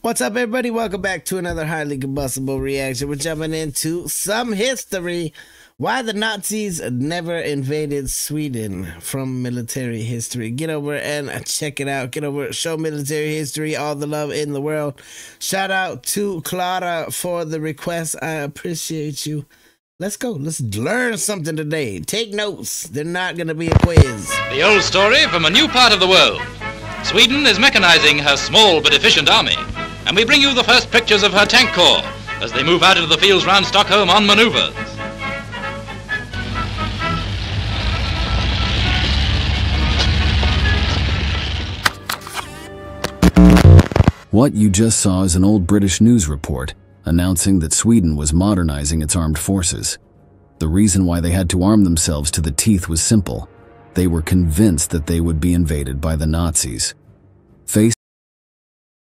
What's up, everybody? Welcome back to another highly combustible reaction. We're jumping into some history. Why the Nazis never invaded Sweden from military history. Get over and check it out. Get over, show military history all the love in the world. Shout out to Clara for the request. I appreciate you. Let's go. Let's learn something today. Take notes. They're not going to be a quiz. The old story from a new part of the world. Sweden is mechanizing her small but efficient army. And we bring you the first pictures of her tank corps as they move out into the fields round Stockholm on maneuvers. What you just saw is an old British news report announcing that Sweden was modernizing its armed forces. The reason why they had to arm themselves to the teeth was simple. They were convinced that they would be invaded by the Nazis.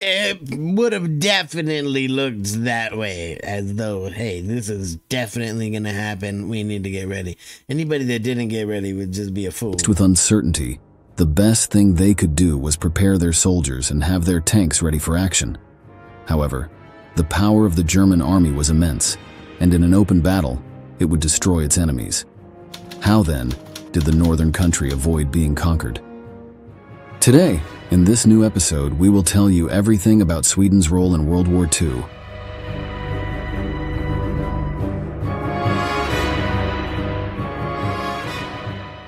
It would have definitely looked that way, as though, hey, this is definitely going to happen. We need to get ready. Anybody that didn't get ready would just be a fool. With uncertainty, the best thing they could do was prepare their soldiers and have their tanks ready for action. However, the power of the German army was immense, and in an open battle, it would destroy its enemies. How then did the northern country avoid being conquered? Today, in this new episode, we will tell you everything about Sweden's role in World War II.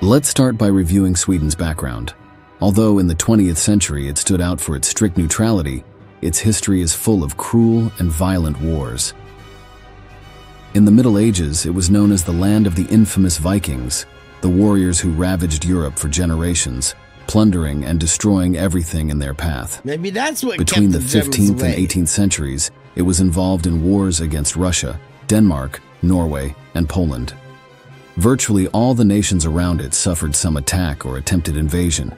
Let's start by reviewing Sweden's background. Although in the 20th century it stood out for its strict neutrality, its history is full of cruel and violent wars. In the Middle Ages, it was known as the land of the infamous Vikings, the warriors who ravaged Europe for generations, plundering and destroying everything in their path. Maybe that's what Between kept the 15th away. and 18th centuries, it was involved in wars against Russia, Denmark, Norway, and Poland. Virtually all the nations around it suffered some attack or attempted invasion.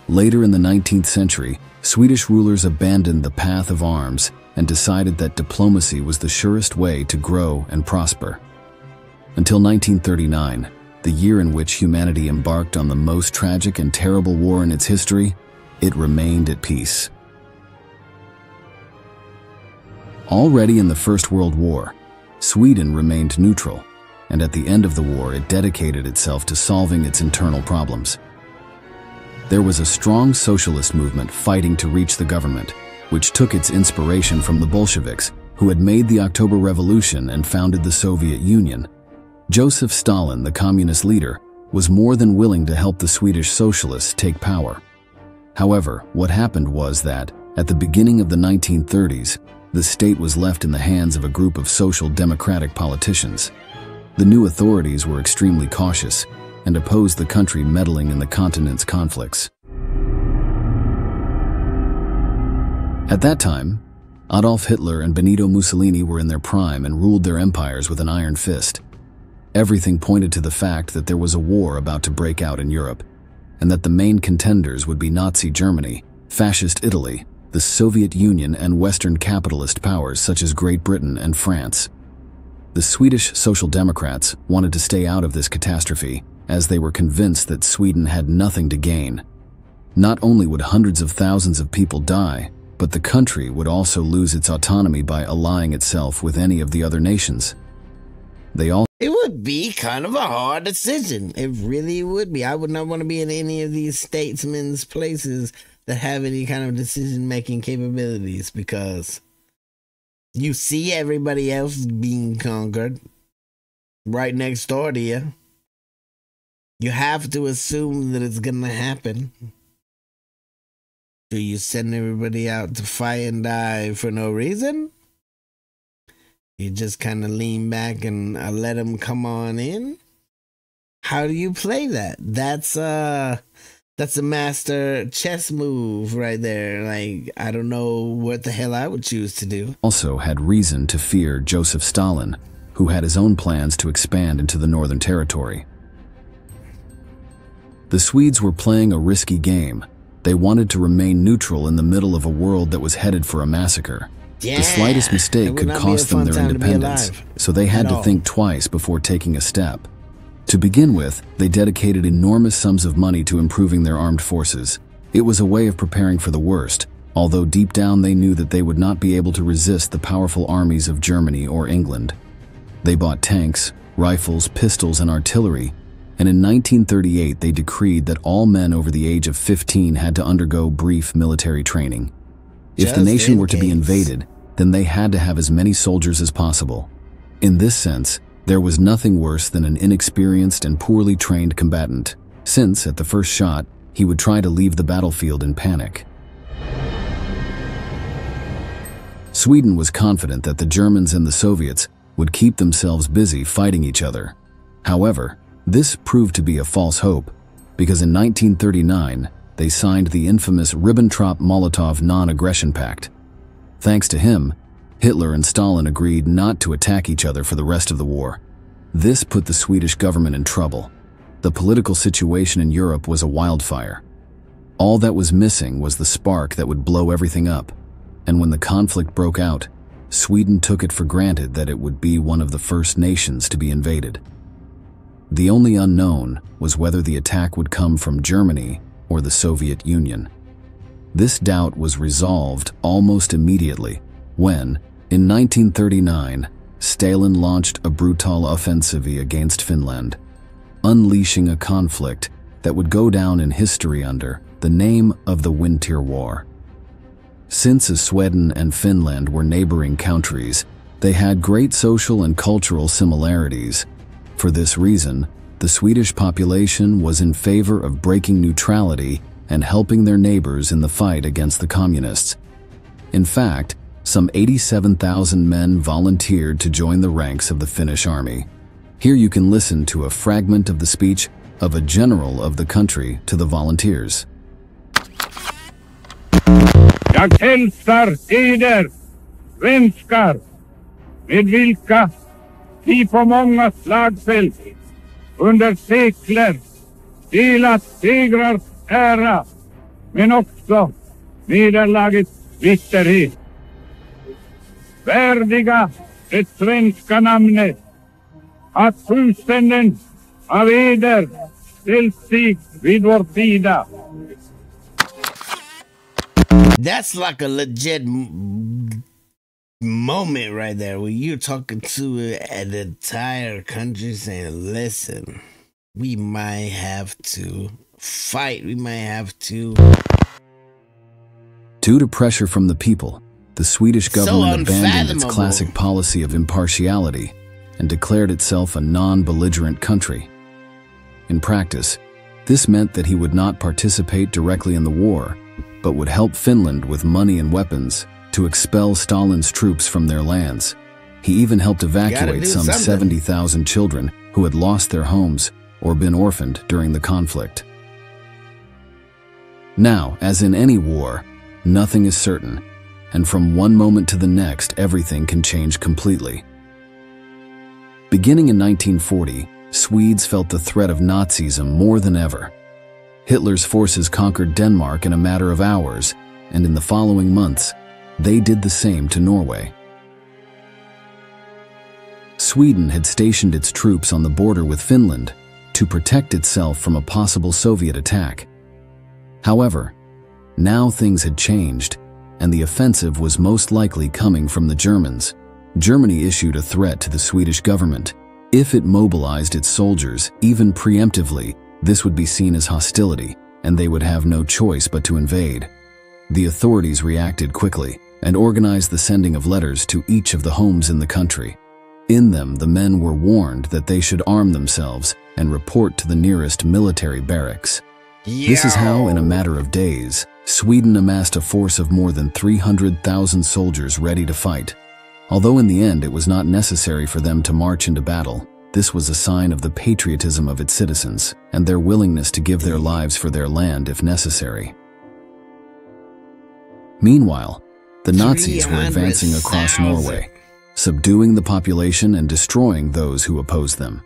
Later in the 19th century, Swedish rulers abandoned the path of arms and decided that diplomacy was the surest way to grow and prosper. Until 1939, the year in which humanity embarked on the most tragic and terrible war in its history, it remained at peace. Already in the First World War, Sweden remained neutral, and at the end of the war it dedicated itself to solving its internal problems. There was a strong socialist movement fighting to reach the government, which took its inspiration from the Bolsheviks, who had made the October Revolution and founded the Soviet Union. Joseph Stalin, the communist leader, was more than willing to help the Swedish socialists take power. However, what happened was that, at the beginning of the 1930s, the state was left in the hands of a group of social democratic politicians. The new authorities were extremely cautious and opposed the country meddling in the continent's conflicts. At that time, Adolf Hitler and Benito Mussolini were in their prime and ruled their empires with an iron fist. Everything pointed to the fact that there was a war about to break out in Europe, and that the main contenders would be Nazi Germany, Fascist Italy, the Soviet Union, and Western capitalist powers such as Great Britain and France. The Swedish Social Democrats wanted to stay out of this catastrophe, as they were convinced that Sweden had nothing to gain. Not only would hundreds of thousands of people die, but the country would also lose its autonomy by allying itself with any of the other nations. It would be kind of a hard decision. It really would be. I would not want to be in any of these statesmen's places that have any kind of decision-making capabilities, because you see everybody else being conquered right next door to you. You have to assume that it's going to happen. Do you send everybody out to fight and die for no reason? You just kind of lean back and let them come on in? How do you play that? That's a master chess move right there. Like, I don't know what the hell I would choose to do. Also had reason to fear Joseph Stalin, who had his own plans to expand into the Northern Territory. The Swedes were playing a risky game. They wanted to remain neutral in the middle of a world that was headed for a massacre. Yeah, the slightest mistake could cost them their independence, so they had to think twice before taking a step. To begin with, they dedicated enormous sums of money to improving their armed forces. It was a way of preparing for the worst, although deep down they knew that they would not be able to resist the powerful armies of Germany or England. They bought tanks, rifles, pistols, and artillery, and in 1938 they decreed that all men over the age of 15 had to undergo brief military training. If the nation were to be invaded, then they had to have as many soldiers as possible. In this sense, there was nothing worse than an inexperienced and poorly trained combatant, since, at the first shot, he would try to leave the battlefield in panic. Sweden was confident that the Germans and the Soviets would keep themselves busy fighting each other. However, this proved to be a false hope, because in 1939, they signed the infamous Ribbentrop-Molotov non-aggression pact. Thanks to him, Hitler and Stalin agreed not to attack each other for the rest of the war. This put the Swedish government in trouble. The political situation in Europe was a wildfire. All that was missing was the spark that would blow everything up, and when the conflict broke out, Sweden took it for granted that it would be one of the first nations to be invaded. The only unknown was whether the attack would come from Germany or the Soviet Union. This doubt was resolved almost immediately when, in 1939, Stalin launched a brutal offensive against Finland, unleashing a conflict that would go down in history under the name of the Winter War. Since Sweden and Finland were neighboring countries, they had great social and cultural similarities. For this reason, the Swedish population was in favor of breaking neutrality and helping their neighbors in the fight against the communists. In fact, some 87,000 men volunteered to join the ranks of the Finnish army. Here you can listen to a fragment of the speech of a general of the country to the volunteers. Jag hälsar eder, svenskar, med vilka vi på många slagfält under sekler delat segrars ära, men också nederlagets bitterhet. Värdiga det svenska namnet, att tusenden av eder ställt sig vid vår sida. That's like a legit moment right there where you're talking to an entire country saying, listen, we might have to fight. We might have to. Due to pressure from the people, the Swedish government abandoned its classic policy of impartiality and declared itself a non-belligerent country. In practice, this meant that he would not participate directly in the war, but would help Finland with money and weapons to expel Stalin's troops from their lands. He even helped evacuate some 70,000 children who had lost their homes or been orphaned during the conflict. Now, as in any war, nothing is certain, and from one moment to the next, everything can change completely. Beginning in 1940, Swedes felt the threat of Nazism more than ever. Hitler's forces conquered Denmark in a matter of hours, and in the following months, they did the same to Norway. Sweden had stationed its troops on the border with Finland to protect itself from a possible Soviet attack. However, now things had changed, and the offensive was most likely coming from the Germans. Germany issued a threat to the Swedish government. If it mobilized its soldiers, even preemptively, this would be seen as hostility, and they would have no choice but to invade. The authorities reacted quickly and organized the sending of letters to each of the homes in the country. In them, the men were warned that they should arm themselves and report to the nearest military barracks. This is how, in a matter of days, Sweden amassed a force of more than 300,000 soldiers ready to fight. Although in the end it was not necessary for them to march into battle, this was a sign of the patriotism of its citizens and their willingness to give their lives for their land if necessary. Meanwhile, the Nazis were advancing across Norway, subduing the population and destroying those who opposed them.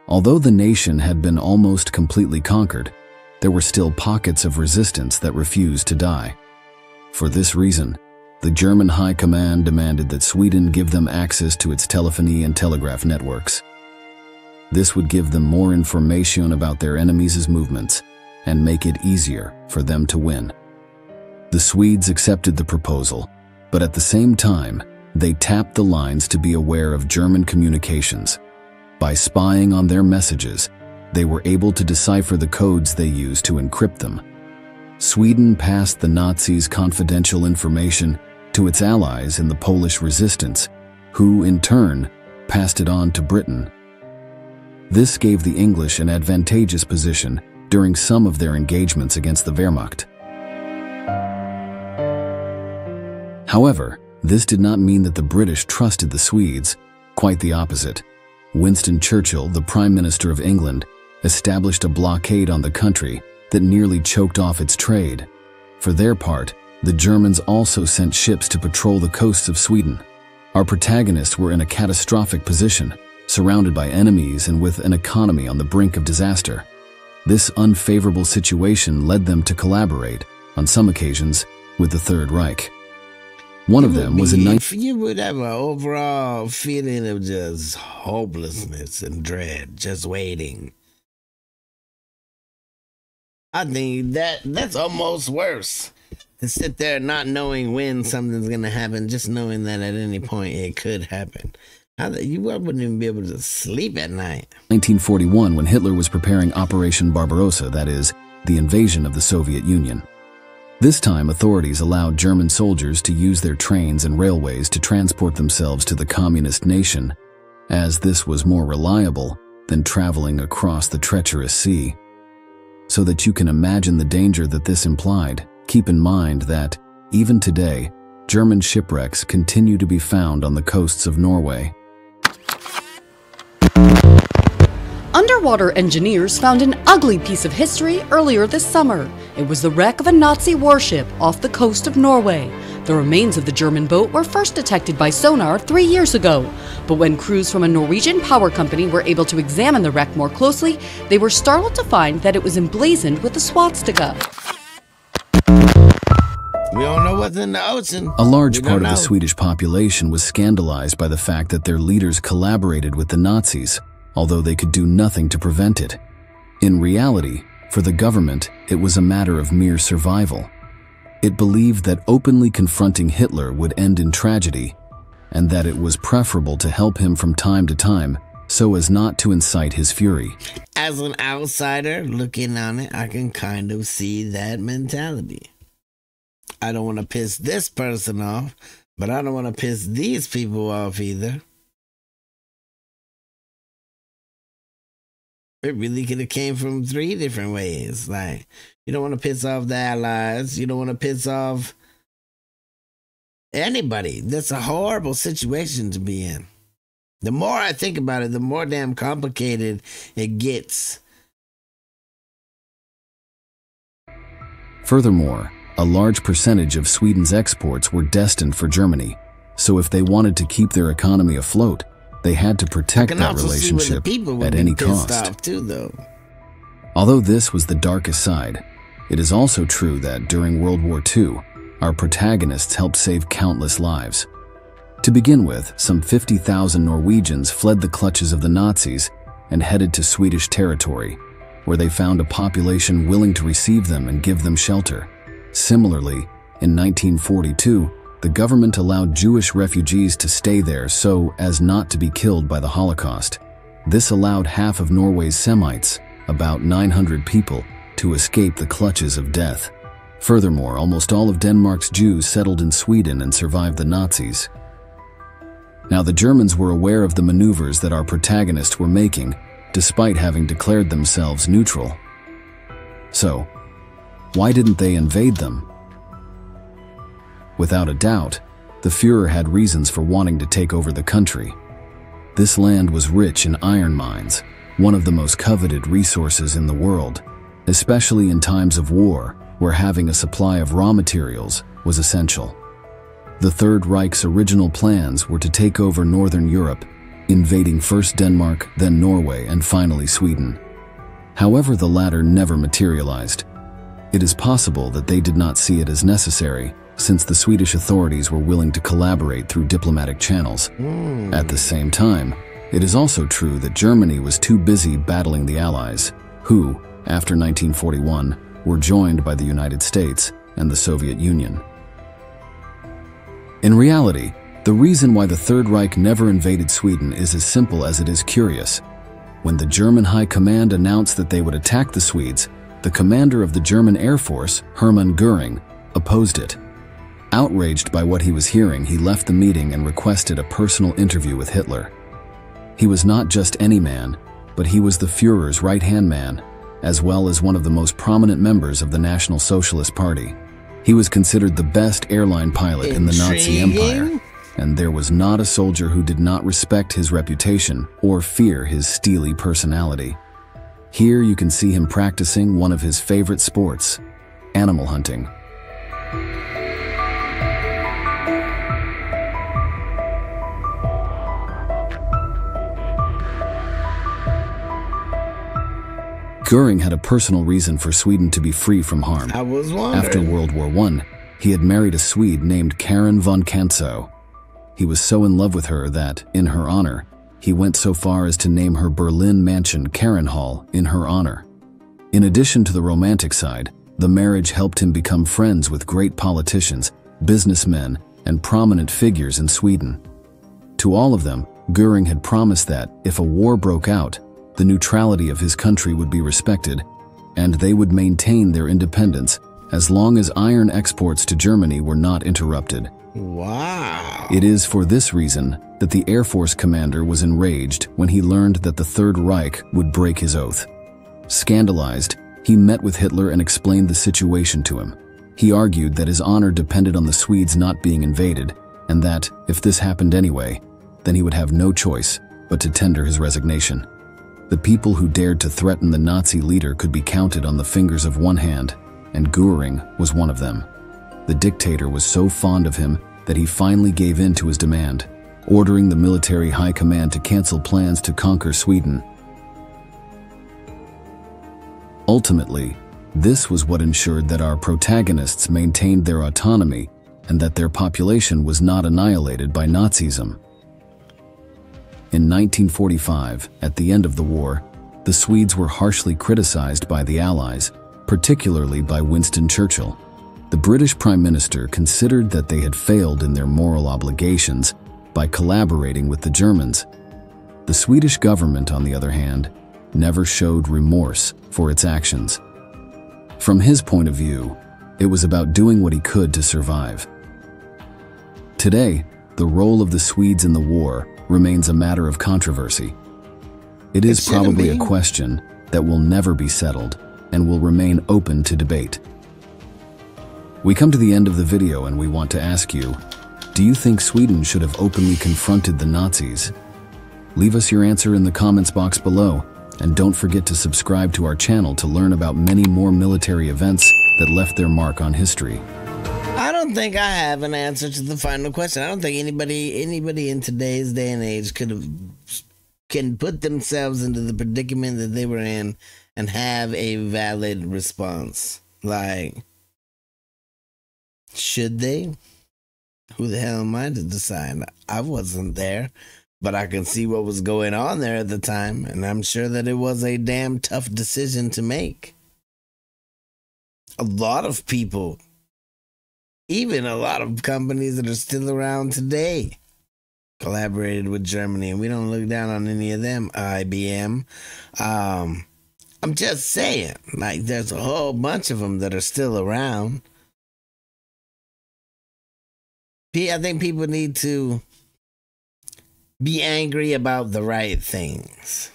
Although the nation had been almost completely conquered, there were still pockets of resistance that refused to die. For this reason, the German High Command demanded that Sweden give them access to its telephony and telegraph networks. This would give them more information about their enemies' movements and make it easier for them to win. The Swedes accepted the proposal, but at the same time, they tapped the lines to be aware of German communications. By spying on their messages, they were able to decipher the codes they used to encrypt them. Sweden passed the Nazis' confidential information to its allies in the Polish resistance, who, in turn, passed it on to Britain. This gave the English an advantageous position during some of their engagements against the Wehrmacht. However, this did not mean that the British trusted the Swedes. Quite the opposite. Winston Churchill, the Prime Minister of England, established a blockade on the country that nearly choked off its trade. For their part, the Germans also sent ships to patrol the coasts of Sweden. Our protagonists were in a catastrophic position, surrounded by enemies and with an economy on the brink of disaster. This unfavorable situation led them to collaborate, on some occasions, with the Third Reich. One of them was in You would have an overall feeling of just hopelessness and dread, just waiting. I think that's almost worse. To sit there not knowing when something's going to happen, just knowing that at any point it could happen. You wouldn't even be able to sleep at night. 1941, when Hitler was preparing Operation Barbarossa, that is, the invasion of the Soviet Union. This time, authorities allowed German soldiers to use their trains and railways to transport themselves to the communist nation, as this was more reliable than traveling across the treacherous sea. So that you can imagine the danger that this implied, keep in mind that, even today, German shipwrecks continue to be found on the coasts of Norway. Underwater engineers found an ugly piece of history earlier this summer. It was the wreck of a Nazi warship off the coast of Norway. The remains of the German boat were first detected by sonar 3 years ago. But when crews from a Norwegian power company were able to examine the wreck more closely, they were startled to find that it was emblazoned with a swastika. We don't know what's in the ocean. A large part of the Swedish population was scandalized by the fact that their leaders collaborated with the Nazis, although they could do nothing to prevent it. In reality, for the government, it was a matter of mere survival. It believed that openly confronting Hitler would end in tragedy, and that it was preferable to help him from time to time so as not to incite his fury. As an outsider looking on it, I can kind of see that mentality. I don't want to piss this person off, but I don't want to piss these people off either. It really could have came from 3 different ways. Like, you don't want to piss off the Allies. You don't want to piss off anybody. That's a horrible situation to be in. The more I think about it, the more damn complicated it gets. Furthermore, a large percentage of Sweden's exports were destined for Germany, so if they wanted to keep their economy afloat, they had to protect that relationship at any cost. Too, though. Although this was the darkest side, it is also true that during World War II, our protagonists helped save countless lives. To begin with, some 50,000 Norwegians fled the clutches of the Nazis and headed to Swedish territory, where they found a population willing to receive them and give them shelter. Similarly, in 1942, the government allowed Jewish refugees to stay there so as not to be killed by the Holocaust. This allowed half of Norway's Semites, about 900 people, to escape the clutches of death. Furthermore, almost all of Denmark's Jews settled in Sweden and survived the Nazis. Now, the Germans were aware of the maneuvers that our protagonists were making, despite having declared themselves neutral. So, why didn't they invade them? Without a doubt, the Führer had reasons for wanting to take over the country. This land was rich in iron mines, one of the most coveted resources in the world, especially in times of war, where having a supply of raw materials was essential. The Third Reich's original plans were to take over Northern Europe, invading first Denmark, then Norway, and finally Sweden. However, the latter never materialized. It is possible that they did not see it as necessary, since the Swedish authorities were willing to collaborate through diplomatic channels. At the same time, it is also true that Germany was too busy battling the Allies, who, after 1941, were joined by the United States, and the Soviet Union. In reality, the reason why the Third Reich never invaded Sweden is as simple as it is curious. When the German High Command announced that they would attack the Swedes, the commander of the German Air Force, Hermann Göring, opposed it. Outraged by what he was hearing, he left the meeting and requested a personal interview with Hitler. He was not just any man, but he was the Führer's right-hand man, as well as one of the most prominent members of the National Socialist Party. He was considered the best airline pilot in the Nazi Empire, and there was not a soldier who did not respect his reputation or fear his steely personality. Here you can see him practicing one of his favorite sports, animal hunting. Göring had a personal reason for Sweden to be free from harm. I was wondering. After World War I, he had married a Swede named Karin von Kantzow. He was so in love with her that, in her honor, he went so far as to name her Berlin mansion Karinhall in her honor. In addition to the romantic side, the marriage helped him become friends with great politicians, businessmen, and prominent figures in Sweden. To all of them, Göring had promised that, if a war broke out, the neutrality of his country would be respected, and they would maintain their independence as long as iron exports to Germany were not interrupted. Wow. It is for this reason that the Air Force commander was enraged when he learned that the Third Reich would break his oath. Scandalized, he met with Hitler and explained the situation to him. He argued that his honor depended on the Swedes not being invaded, and that, if this happened anyway, then he would have no choice but to tender his resignation. The people who dared to threaten the Nazi leader could be counted on the fingers of one hand, and Göring was one of them. The dictator was so fond of him that he finally gave in to his demand, ordering the military high command to cancel plans to conquer Sweden. Ultimately, this was what ensured that our protagonists maintained their autonomy and that their population was not annihilated by Nazism. In 1945, at the end of the war, the Swedes were harshly criticized by the Allies, particularly by Winston Churchill. The British Prime Minister considered that they had failed in their moral obligations by collaborating with the Germans. The Swedish government, on the other hand, never showed remorse for its actions. From his point of view, it was about doing what he could to survive. Today, the role of the Swedes in the war remains a matter of controversy. It is probably a question that will never be settled and will remain open to debate. We come to the end of the video and we want to ask you, do you think Sweden should have openly confronted the Nazis? Leave us your answer in the comments box below, and don't forget to subscribe to our channel to learn about many more military events that left their mark on history. I don't think I have an answer to the final question. I don't think anybody in today's day and age can put themselves into the predicament that they were in and have a valid response. Like, should they? Who the hell am I to decide? I wasn't there, but I can see what was going on there at the time, and I'm sure that it was a damn tough decision to make. A lot of people, even a lot of companies that are still around today, collaborated with Germany, and we don't look down on any of them. IBM. I'm just saying, like, there's a whole bunch of them that are still around. I think people need to be angry about the right things.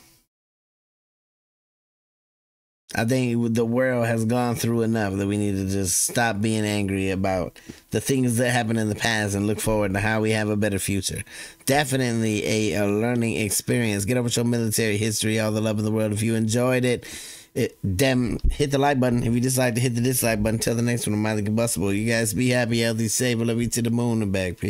I think the world has gone through enough that we need to just stop being angry about the things that happened in the past and look forward to how we have a better future. Definitely a learning experience. Get over to your military history, all the love of the world. If you enjoyed it, hit the like button. If you dislike to hit the dislike button. Till the next one, I'm Combustible. You guys be happy, healthy, safe. I love you to the moon and back. Peace.